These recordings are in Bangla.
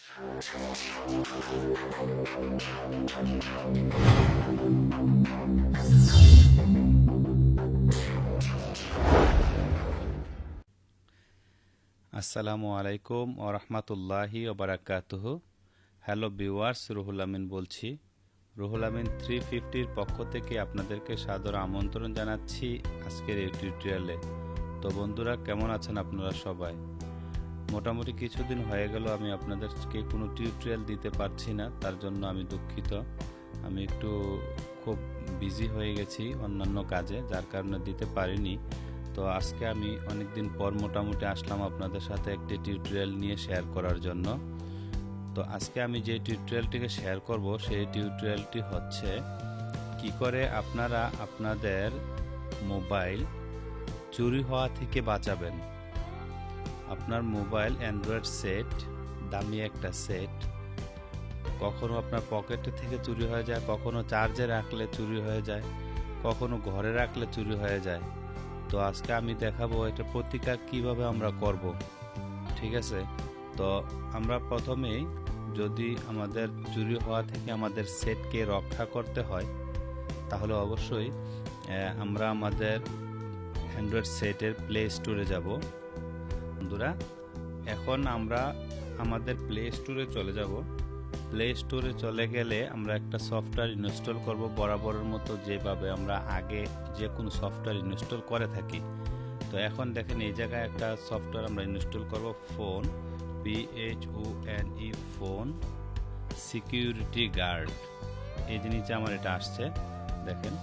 আসসালামু আলাইকুম ওয়া রাহমাতুল্লাহি ওয়া বারাকাতুহু। হ্যালো ভিউয়ার্স, রুহুল আমিন বলছি। রুহুল আমিন 350 এর পক্ষ থেকে আপনাদেরকে সাদর আমন্ত্রণ জানাচ্ছি আজকের এই টিউটোরিয়ালে। তো বন্ধুরা, কেমন আছেন আপনারা সবাই? মোটামুটি কিছুদিন হয়ে গেল আমি আপনাদেরকে কোনো টিউটোরিয়াল দিতে পারছি না, তার জন্য আমি দুঃখিত। আমি একটু খুব বিজি হয়ে গেছি অন্যান্য কাজে, যার কারণে দিতে পারিনি। তো আজকে আমি অনেকদিন পর মোটামুটি আসলাম আপনাদের সাথে একটি টিউটোরিয়াল নিয়ে শেয়ার করার জন্য। তো আজকে আমি যে টিউটোরিয়ালটিকে শেয়ার করব সেই টিউটোরিয়ালটি হচ্ছে কি করে আপনারা আপনাদের মোবাইল চুরি হওয়া থেকে বাঁচাবেন। আপনার মোবাইল অ্যান্ড্রয়েড সেট, দামি একটা সেট, কখনো আপনার পকেটে থেকে চুরি হয়ে যায়, কখনো চার্জে রাখলে চুরি হয়ে যায়, কখনো ঘরে রাখলে চুরি হয়ে যায়। তো আজকে আমি দেখাবো এটা প্রতিকার কিভাবে আমরা করব। ঠিক আছে? তো আমরা প্রথমেই যদি আমাদের চুরি হওয়া থেকে আমাদের সেটকে রক্ষা করতে হয়, তাহলে অবশ্যই আমরা আমাদের অ্যান্ড্রয়েড সেটের প্লে স্টোরে যাব। বন্ধুরা, এখন আমরা আমাদের প্লে স্টোরে চলে যাব। প্লে স্টোরে চলে গেলে আমরা একটা সফটওয়্যার ইনস্টল করব, বরাবরের মতো যেভাবে আমরা আগে যে কোনো সফটওয়্যার ইনস্টল করে থাকি। তো এখন দেখেন এই জায়গায় একটা সফটওয়্যার আমরা ইনস্টল করব, phone PHONE, phone security guard. এই জিনিসটা আমার এটা আসছে, দেখেন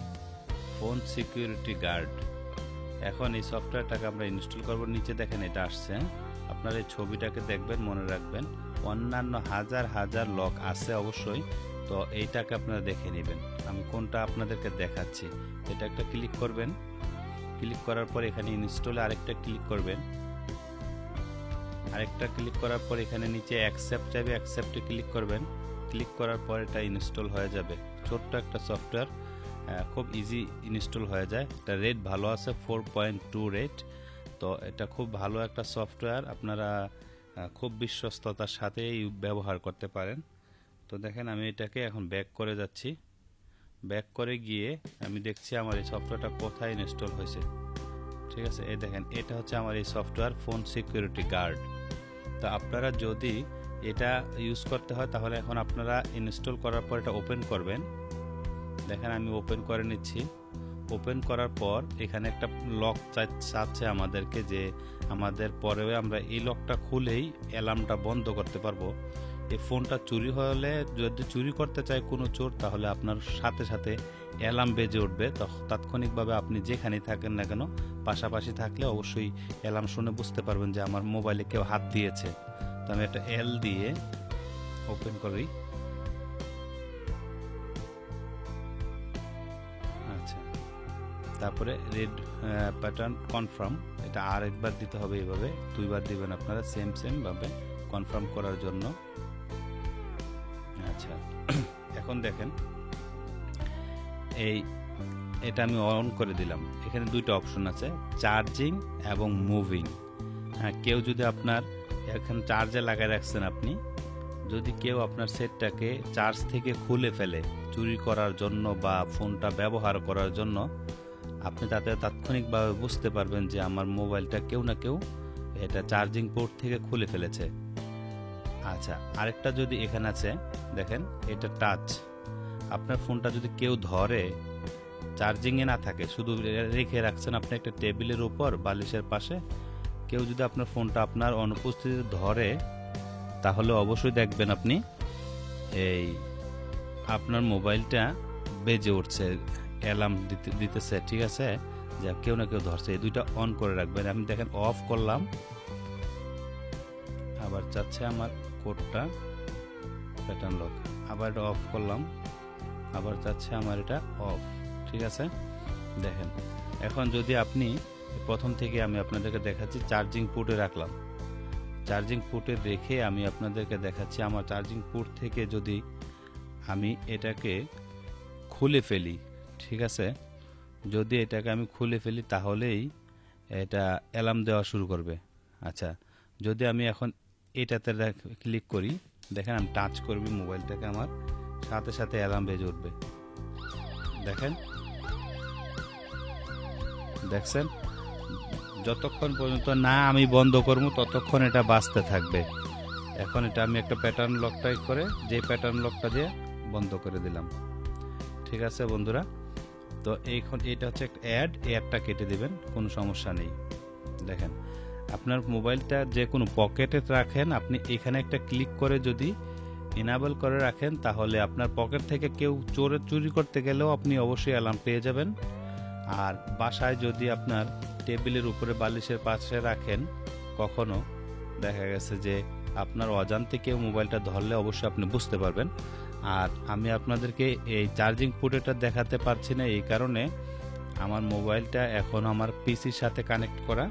ফোন সিকিউরিটি গার্ড। এখন এই সফটওয়্যারটাকে আমরা ইনস্টল করব। নিচে দেখেন এটা আসছে, আপনারা এই ছবিটাকে দেখবেন, মনে রাখবেন অন্যান্য হাজার হাজার লক আছে অবশ্যই। তো এইটাকে আপনারা দেখে নেবেন, আমি কোনটা আপনাদেরকে দেখাচ্ছি। এটা একটা ক্লিক করবেন, ক্লিক করার পর এখানে ইনস্টলে আরেকটা ক্লিক করবেন, আরেকটা ক্লিক করার পর এখানে নিচে অ্যাকসেপ্ট চাইবে, অ্যাকসেপ্টে ক্লিক করবেন। ক্লিক করার পর এটা ইনস্টল হয়ে যাবে। ছোট্ট একটা সফটওয়্যার, খুব ইজি ইনস্টল হয়ে যায়। এটা রেট ভালো আছে, 4.2 রেট। তো এটা খুব ভালো একটা সফটওয়্যার, আপনারা খুব বিশ্বস্ততার সাথে ব্যবহার করতে পারেন। তো দেখেন আমি এটাকে এখন ব্যাক করে যাচ্ছি। ব্যাক করে গিয়ে আমি দেখছি আমার এই সফটওয়্যারটা কোথায় ইনস্টল হয়েছে। ঠিক আছে, এই দেখেন এটা হচ্ছে আমার এই সফটওয়্যার ফোন সিকিউরিটি গার্ড। তো আপনারা যদি এটা ইউজ করতে হয় তাহলে এখন আপনারা ইনস্টল করার পর এটা ওপেন করবেন। দেখেন আমি ওপেন করে নিচ্ছি। ওপেন করার পর এখানে একটা লক চাচ্ছে আমাদেরকে, যে আমাদের পরে আমরা এই লকটা খুলেই অ্যালার্মটা বন্ধ করতে পারবো। এই ফোনটা চুরি হলে, যদি চুরি করতে চায় কোনো চোর, তাহলে আপনার সাথে সাথে অ্যালার্ম বেজে উঠবে। তাৎক্ষণিকভাবে আপনি যেখানেই থাকেন না কেন, পাশাপাশি থাকলে অবশ্যই অ্যালার্ম শুনে বুঝতে পারবেন যে আমার মোবাইলে কেউ হাত দিয়েছে। তো আমি একটা এল দিয়ে ওপেন করি। আচ্ছা, তারপরে রেড প্যাটার্ন কনফার্ম, এটা আর একবার দিতে হবে, এইভাবে দুইবার দিবেন আপনারা সেম ভাবে কনফার্ম করার জন্য। আচ্ছা, এখন দেখেন এটা আমি অন করে দিলাম। এখানে দুইটা অপশন আছে, চার্জিং এবং মুভিং। হ্যাঁ, কেউ যদি আপনার এখন চার্জে লাগায় রাখছেন, আপনি যদি কেউ আপনার সেটটাকে চার্জ থেকে খুলে ফেলে চুরি করার জন্য বা ফোনটা ব্যবহার করার জন্য, আপনি তাতে তাৎক্ষণিকভাবে বুঝতে পারবেন যে আমার মোবাইলটা কেউ না কেউ এটা চার্জিং পোর্ট থেকে খুলে ফেলেছে। আচ্ছা, আরেকটা যদি এখানে আছে, দেখেন এটা টাচ। আপনার ফোনটা যদি কেউ ধরে, চার্জিংয়ে না থাকে, শুধু রেখে রাখছেন আপনি একটা টেবিলের উপর বালিশের পাশে, কেউ যদি আপনার ফোনটা আপনার অনুপস্থিতিতে ধরে, তাহলে অবশ্যই দেখবেন আপনি এই আপনার মোবাইলটা বেজে উঠছে, অ্যালার্ম দিতেছে। ঠিক আছে, যে কেউ না কেউ ধরছে। এই দুইটা অন করে রাখবেন। আমি দেখেন অফ করলাম, আবার চাচ্ছে আমার কোডটা প্যাটার্ন লক, আবার এটা অফ করলাম, আবার চাচ্ছে আমার এটা অফ। ঠিক আছে, দেখেন এখন যদি আপনি প্রথম থেকে আমি আপনাদেরকে দেখাচ্ছি, চার্জিং পোর্টে রাখলাম, চার্জিং পোর্টে রেখে আমি আপনাদেরকে দেখাচ্ছি আমার চার্জিং পোর্ট থেকে যদি আমি এটাকে খুলে ফেলি। ঠিক আছে, যদি এটাকে আমি খুলে ফেলি তাহলেই এটা অ্যালার্ম দেওয়া শুরু করবে। আচ্ছা, যদি আমি এখন এটাতে ক্লিক করি, দেখেন আমি টাচ করবি মোবাইলটাকে, আমার সাথে সাথে অ্যালার্ম বেজে উঠবে। দেখেন, দেখছেন, যতক্ষণ পর্যন্ত না আমি বন্ধ করবো ততক্ষণ এটা বাজতে থাকবে। এখন এটা আমি একটা প্যাটার্ন লকটাই করে, যে প্যাটার্ন লকটা দিয়ে বন্ধ করে দিলাম। ঠিক আছে বন্ধুরা, তো এইখন এটা হচ্ছে একটা অ্যাডটা কেটে দিবেন, কোনো সমস্যা নেই। দেখেন, আপনার মোবাইলটা যে কোনো পকেটে রাখেন, আপনি এখানে একটা ক্লিক করে যদি ইনেবল করে রাখেন, তাহলে আপনার পকেট থেকে কেউ চুরি করতে গেলেও আপনি অবশ্যই অ্যালার্ম পেয়ে যাবেন। আর বাসায় যদি আপনার টেবিলের উপরে বালিশের পাশে রাখেন, কখনো দেখা গেছে যে আপনার অজান্তে কেউ মোবাইলটা ধরলে অবশ্যই আপনি বুঝতে পারবেন। আর আমি আপনাদেরকে এই চার্জিং পোর্টটা দেখাতে পারছি না, এই কারণে আমার মোবাইলটা এখন আমার পিসির সাথে কানেক্ট করা।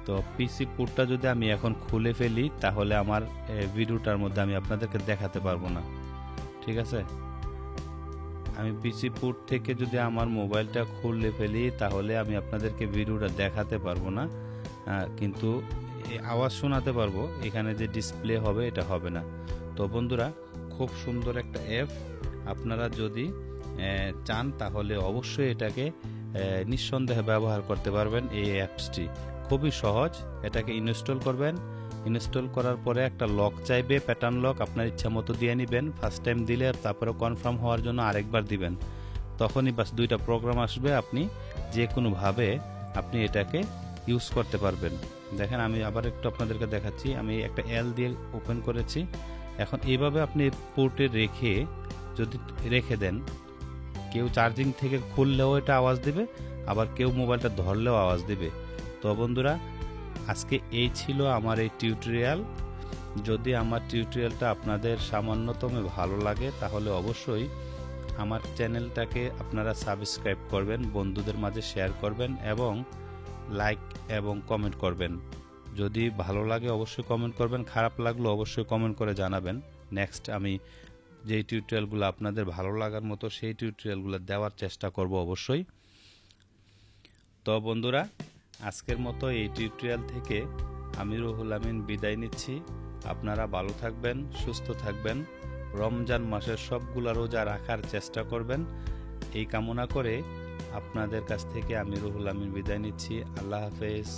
তো পিসি পোর্টটা যদি আমি এখন খুলে ফেলি, তাহলে আমার ভিডিওটার মধ্যে আমি আপনাদেরকে দেখাতে পারবো না। ঠিক আছে, আমি পিসি পোর্ট থেকে যদি আমার মোবাইলটা খুলে ফেলি, তাহলে আমি আপনাদেরকে ভিডিওটা দেখাতে পারবো না, কিন্তু আওয়াজ শোনাতে পারবো। এখানে যে ডিসপ্লে হবে এটা হবে না। তো বন্ধুরা, খুব সুন্দর একটা অ্যাপ, আপনারা যদি চান তাহলে অবশ্যই এটাকে নিঃসন্দেহে ব্যবহার করতে পারবেন। এই অ্যাপসটি খুবই সহজ, এটাকে ইনস্টল করবেন। ইনস্টল করার পরে একটা লক চাইবে, প্যাটার্ন লক, আপনার ইচ্ছা মতো দিয়ে নেবেন। ফার্স্ট টাইম দিলে তারপরে কনফার্ম হওয়ার জন্য আরেকবার দিবেন, তখনই বাস দুইটা প্রোগ্রাম আসবে, আপনি যে কোনোভাবে আপনি এটাকে ইউজ করতে পারবেন। দেখেন, আমি আবার একটু আপনাদেরকে দেখাচ্ছি। আমি একটা এল দিয়ে ওপেন করেছি। এখন এইভাবে আপনি পোর্টে যদি রেখে দেন, কেউ চার্জিং থেকে খুললেও এটা আওয়াজ দিবে, আবার কেউ মোবাইলটা ধরলেও আওয়াজ দিবে। তো বন্ধুরা, আজকে এই ছিল আমার এই টিউটোরিয়াল। যদি আমার টিউটোরিয়ালটা আপনাদের সামান্যতম ভালো লাগে, তাহলে অবশ্যই আমার চ্যানেলটাকে আপনারা সাবস্ক্রাইব করবেন, বন্ধুদের মাঝে শেয়ার করবেন এবং লাইক এবং কমেন্ট করবেন। যদি ভালো লাগে অবশ্যই কমেন্ট করবেন, খারাপ লাগলো অবশ্যই কমেন্ট করে জানাবেন। নেক্সট আমি যেই টিউটোরিয়ালগুলো আপনাদের ভালো লাগার মতো সেই টিউটোরিয়ালগুলো দেওয়ার চেষ্টা করব অবশ্যই। তো বন্ধুরা, আজকের মতো এই টিউটোরিয়াল থেকে আমি রুহুল আমিন বিদায় নিচ্ছি। আপনারা ভালো থাকবেন, সুস্থ থাকবেন, রমজান মাসের সবগুলা রোজা রাখার চেষ্টা করবেন, এই কামনা করে আপনাদের কাছ থেকে আমি রুহুল আমিন বিদায় নিচ্ছি। আল্লাহ হাফেজ।